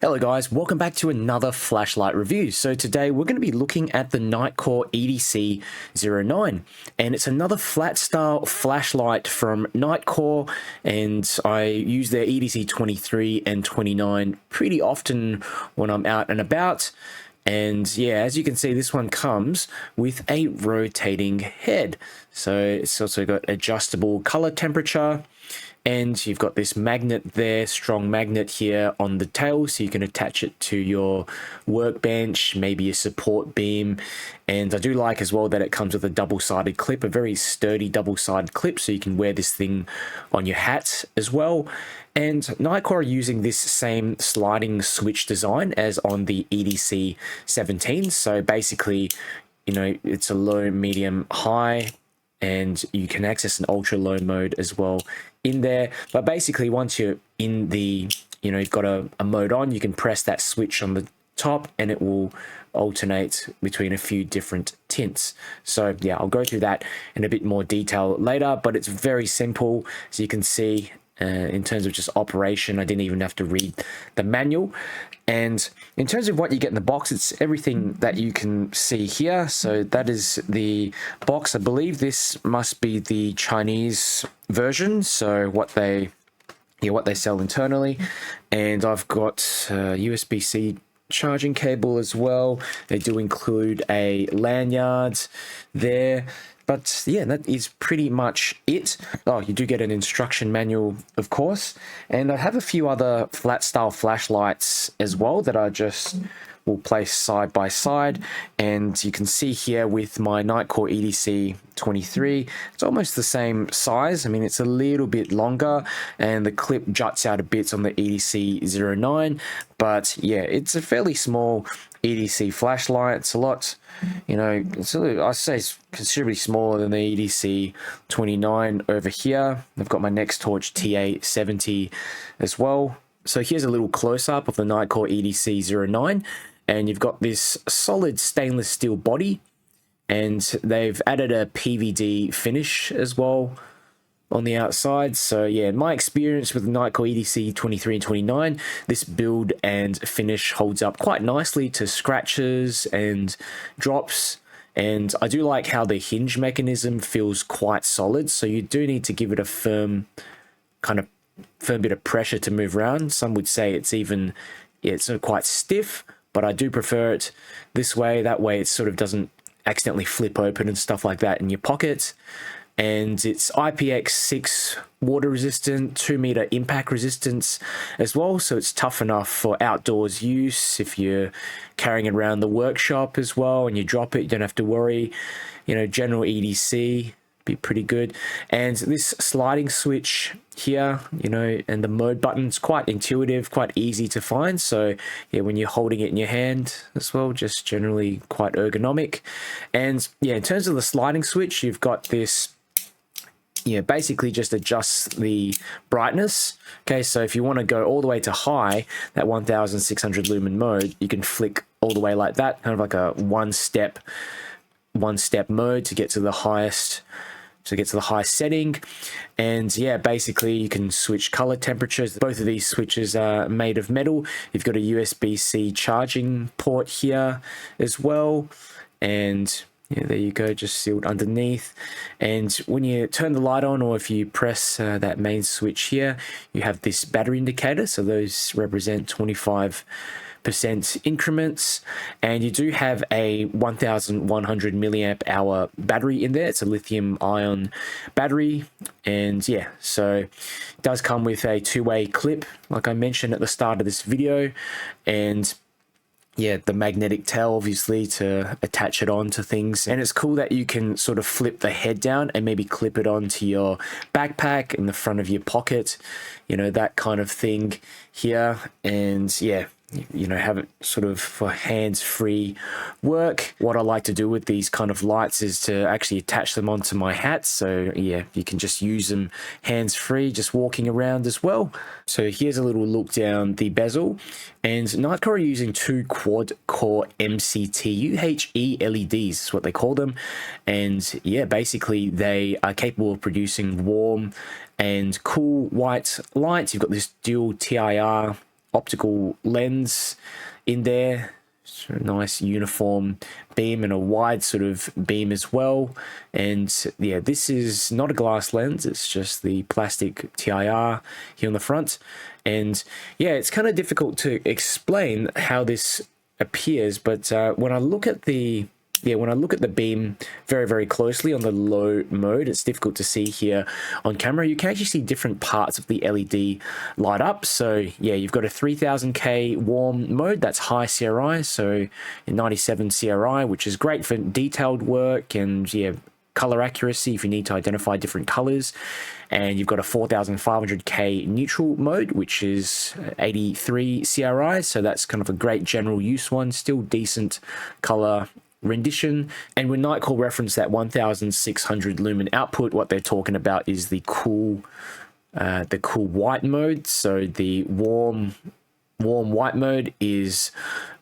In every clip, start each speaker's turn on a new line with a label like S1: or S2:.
S1: Hello guys, welcome back to another flashlight review. So today we're going to be looking at the Nitecore EDC09, and it's another flat style flashlight from Nitecore, and I use their EDC23 and 29 pretty often when I'm out and about. And yeah, as you can see, this one comes with a rotating head. So it's also got adjustable color temperature. And you've got this magnet there, strong magnet here on the tail, so you can attach it to your workbench, maybe a support beam. And I do like as well that it comes with a double-sided clip, a very sturdy double-sided clip, so you can wear this thing on your hat as well. And Nitecore are using this same sliding switch design as on the EDC17. So basically, you know, it's a low, medium, high, and you can access an ultra low mode as well in there. But basically, once you're in the, you've got a mode on, you can press that switch on the top and it will alternate between a few different tints. So yeah, I'll go through that in a bit more detail later, but it's very simple. As you can see, in terms of just operation, I didn't even have to read the manual. And in terms of what you get in the box, it's everything that you can see here. So that is the box. I believe this must be the Chinese version, so what they sell internally. And I've got USB-C charging cable as well. They do include a lanyard there. But yeah, that is pretty much it. Oh, you do get an instruction manual, of course. And I have a few other flat style flashlights as well that I just will place side by side. And you can see here with my Nitecore EDC23, it's almost the same size. I mean, it's a little bit longer and the clip juts out a bit on the EDC09. But yeah, it's a fairly small EDC flashlight. It's a lot, I say it's considerably smaller than the EDC29 over here. I've got my Nextorch TA70 as well. So here's a little close-up of the Nitecore EDC09, and you've got this solid stainless steel body, and they've added a PVD finish as well on the outside. So yeah, in my experience with the Nitecore EDC23 and 29, this build and finish holds up quite nicely to scratches and drops. And I do like how the hinge mechanism feels quite solid, so you do need to give it a firm bit of pressure to move around. Some would say it's even, it's quite stiff, but I do prefer it this way. That way it sort of doesn't accidentally flip open and stuff like that in your pocket. And it's IPX6 water resistant, 2-meter impact resistance as well. So it's tough enough for outdoors use. If you're carrying it around the workshop as well and you drop it, you don't have to worry. General EDC, be pretty good. And this sliding switch here, and the mode button's quite intuitive, quite easy to find. So yeah, when you're holding it in your hand as well, just generally quite ergonomic. And yeah, in terms of the sliding switch, you've got this, basically just adjusts the brightness. Okay, so if you want to go all the way to high, that 1600 lumen mode, you can flick all the way like that, kind of like a one-step mode to get to the highest, setting. And yeah, basically you can switch color temperatures. Both of these switches are made of metal. You've got a USB-C charging port here as well, and yeah, there you go, just sealed underneath. And when you turn the light on, or if you press that main switch here, you have this battery indicator. So those represent 25% increments. And you do have a 1100 milliamp hour battery in there. It's a lithium ion battery. And yeah, so it does come with a two-way clip, like I mentioned at the start of this video. And yeah, the magnetic tail, obviously, to attach it on to things. And it's cool that you can sort of flip the head down and maybe clip it onto your backpack in the front of your pocket, that kind of thing here. And yeah, have it sort of for hands-free work. What I like to do with these kind of lights is to actually attach them onto my hat. So yeah, you can just use them hands-free, just walking around as well. So here's a little look down the bezel. And Nitecore are using two quad-core MCT UHE LEDs, is what they call them. And yeah, basically they are capable of producing warm and cool white lights. You've got this dual TIR optical lens in there. So a nice uniform beam and a wide sort of beam as well. And yeah, this is not a glass lens, it's just the plastic TIR here on the front. And yeah, it's kind of difficult to explain how this appears, but when I look at the beam very, very closely on the low mode, it's difficult to see here on camera. You can actually see different parts of the LED light up. So yeah, you've got a 3000K warm mode, that's high CRI, so 97 CRI, which is great for detailed work and yeah, color accuracy if you need to identify different colors. And you've got a 4500K neutral mode, which is 83 CRI, so that's kind of a great general use one, still decent color rendition. And when Nitecore reference that 1600 lumen output, what they're talking about is the cool white mode. So the warm white mode is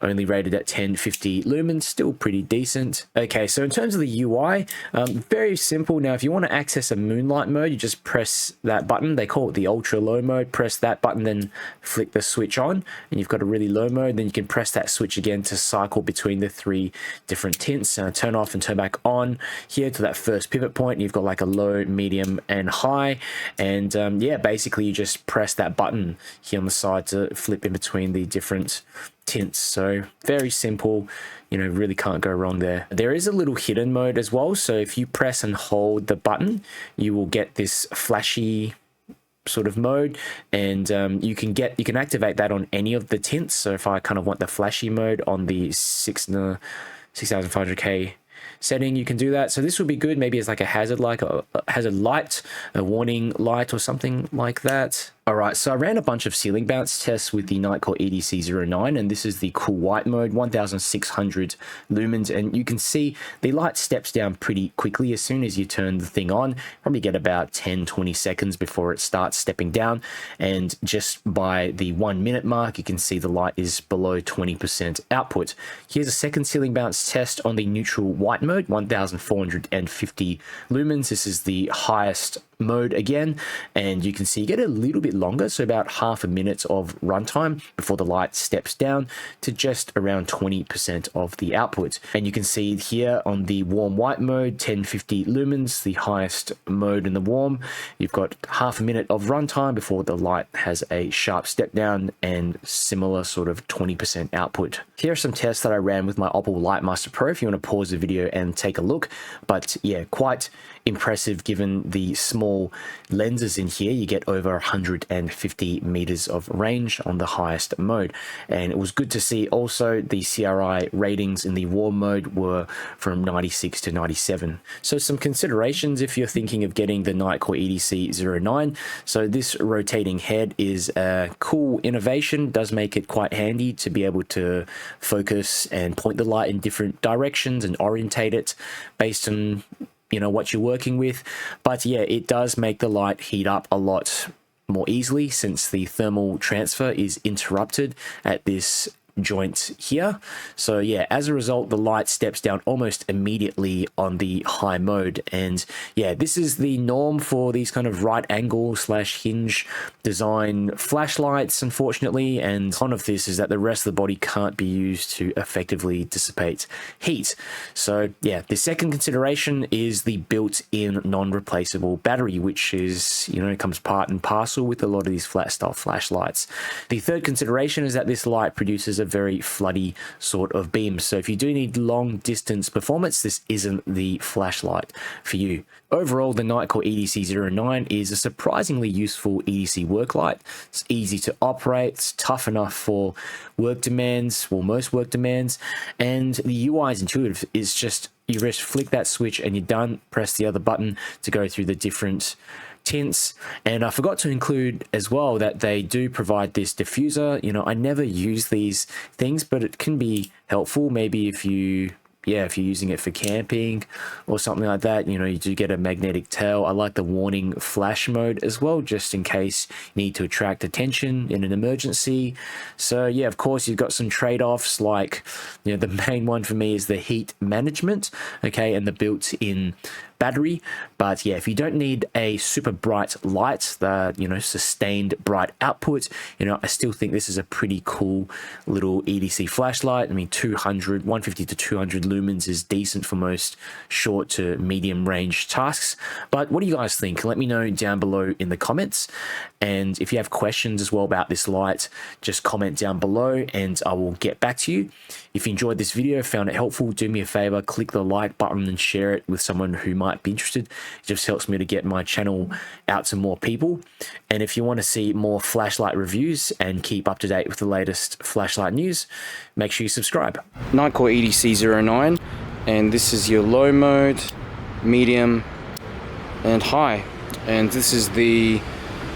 S1: only rated at 1050 lumens, still pretty decent. Okay, so in terms of the UI, very simple. Now, if you want to access a moonlight mode, you just press that button. They call it the ultra low mode. Press that button, then flick the switch on, and you've got a really low mode. Then you can press that switch again to cycle between the 3 different tints. Turn off and turn back on here to that first pivot point. You've got like a low, medium, and high. And yeah, basically you just press that button here on the side to flip in between the different tints. So very simple, you know, really can't go wrong there. There is a little hidden mode as well, so if you press and hold the button, you will get this flashy sort of mode, and you can activate that on any of the tints. So if I kind of want the flashy mode on the 6500K setting, you can do that. So this would be good maybe as like a hazard light, a warning light or something like that. All right, so I ran a bunch of ceiling bounce tests with the Nitecore EDC09, and this is the cool white mode, 1600 lumens, and you can see the light steps down pretty quickly as soon as you turn the thing on. Probably get about 10-20 seconds before it starts stepping down, and just by the 1 minute mark, you can see the light is below 20% output. Here's a second ceiling bounce test on the neutral white mode, 1450 lumens. This is the highest mode again, and you can see you get a little bit longer, so about half a minute of runtime before the light steps down to just around 20% of the output. And you can see here on the warm white mode, 1050 lumens, the highest mode in the warm, you've got half a minute of runtime before the light has a sharp step down and similar sort of 20% output. Here are some tests that I ran with my Audible Lightmaster Pro if you want to pause the video and take a look. But yeah, quite impressive given the small lenses in here. You get over 150 meters of range on the highest mode, and it was good to see also the CRI ratings in the warm mode were from 96 to 97. So some considerations if you're thinking of getting the Nitecore EDC09. So this rotating head is a cool innovation, does make it quite handy to be able to focus and point the light in different directions and orientate it based on, you know, what you're working with. But yeah, it does make the light heat up a lot more easily since the thermal transfer is interrupted at this joint here. So yeah, as a result, the light steps down almost immediately on the high mode. And yeah, this is the norm for these kind of right angle / hinge design flashlights, unfortunately. And one of this is that the rest of the body can't be used to effectively dissipate heat. So yeah, the second consideration is the built-in non-replaceable battery, which is, you know, comes part and parcel with a lot of these flat style flashlights. The third consideration is that this light produces a very floody sort of beam. So if you do need long distance performance, this isn't the flashlight for you. Overall, the Nitecore EDC09 is a surprisingly useful EDC work light. It's easy to operate, it's tough enough for work demands, well, most work demands, and the UI is intuitive. It's just, you just flick that switch and you're done. Press the other button to go through the different tints. And I forgot to include as well that they do provide this diffuser. You know, I never use these things, but it can be helpful maybe if you, yeah, if you're using it for camping or something like that. You know, you do get a magnetic tail. I like the warning flash mode as well, just in case you need to attract attention in an emergency. So yeah, of course, you've got some trade-offs, like, you know, the main one for me is the heat management, okay, and the built-in battery. But yeah, if you don't need a super bright light, the sustained bright output, I still think this is a pretty cool little EDC flashlight. I mean, 150 to 200 lumens is decent for most short to medium range tasks. But what do you guys think? Let me know down below in the comments. And if you have questions as well about this light, just comment down below and I will get back to you. If you enjoyed this video, found it helpful, do me a favor, click the like button and share it with someone who might be interested. It just helps me to get my channel out to more people. And if you want to see more flashlight reviews and keep up to date with the latest flashlight news, make sure you subscribe. Nitecore EDC09, and this is your low mode, medium, and high. And this is the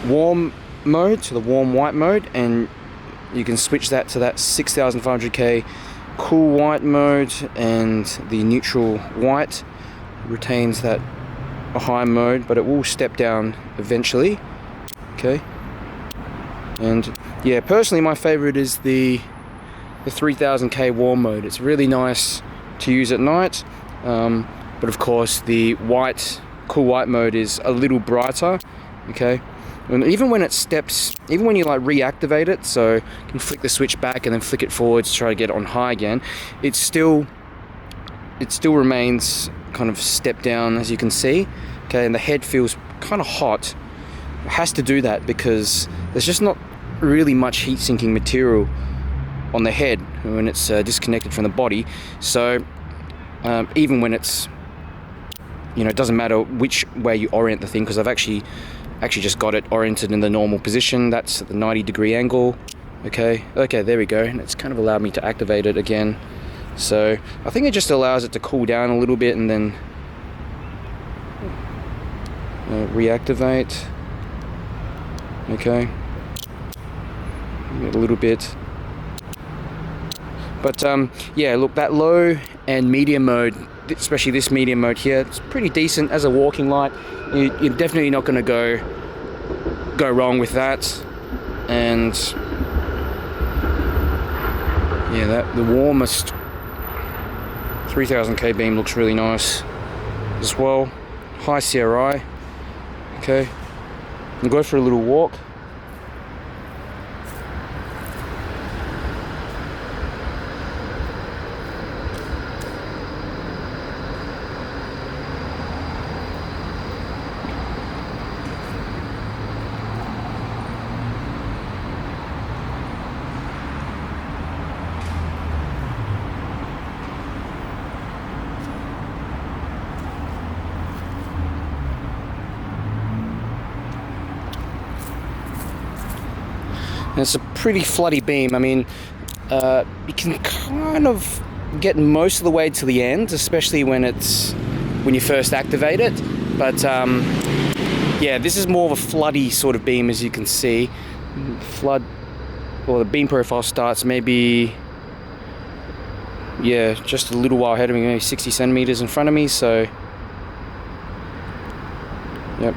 S1: warm mode, so the warm white mode, and you can switch that to that 6500K cool white mode, and the neutral white retains that high mode, but it will step down eventually. Okay, and yeah, personally my favorite is the 3000K warm mode. It's really nice to use at night, but of course the cool white mode is a little brighter. Okay, and even when it steps, even when you like reactivate it, so you can flick the switch back and then flick it forward to try to get it on high again, it still remains kind of step down, as you can see. Okay, and the head feels kind of hot. It has to do that because there's just not really much heat sinking material on the head when it's disconnected from the body. So even when it's, it doesn't matter which way you orient the thing, because I've actually just got it oriented in the normal position. That's at the 90-degree angle. Okay, there we go. And it's kind of allowed me to activate it again. So I think it just allows it to cool down a little bit and then reactivate. Okay, a little bit. But yeah, look, that low and medium mode, especially this medium mode here, it's pretty decent as a walking light. You're definitely not going to go wrong with that. And yeah, the warmest 3000K beam looks really nice as well. High CRI. Okay, and go for a little walk. And it's a pretty floody beam. I mean, you can kind of get most of the way to the end, especially when you first activate it. But yeah, this is more of a floody sort of beam, as you can see. The beam profile starts maybe, yeah, just a little while ahead of me, maybe 60 centimeters in front of me. So, yep.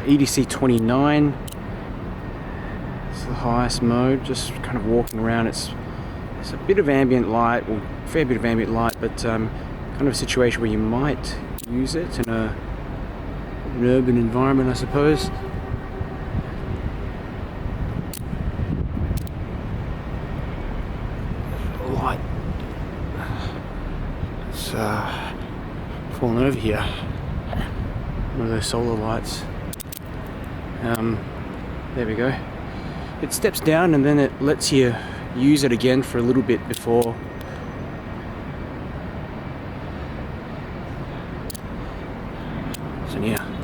S1: EDC09. The highest mode, just kind of walking around. It's a bit of ambient light, or a fair bit of ambient light, but kind of a situation where you might use it in an urban environment, I suppose. Light, it's falling over here. One of those solar lights. There we go. It steps down and then it lets you use it again for a little bit before so yeah.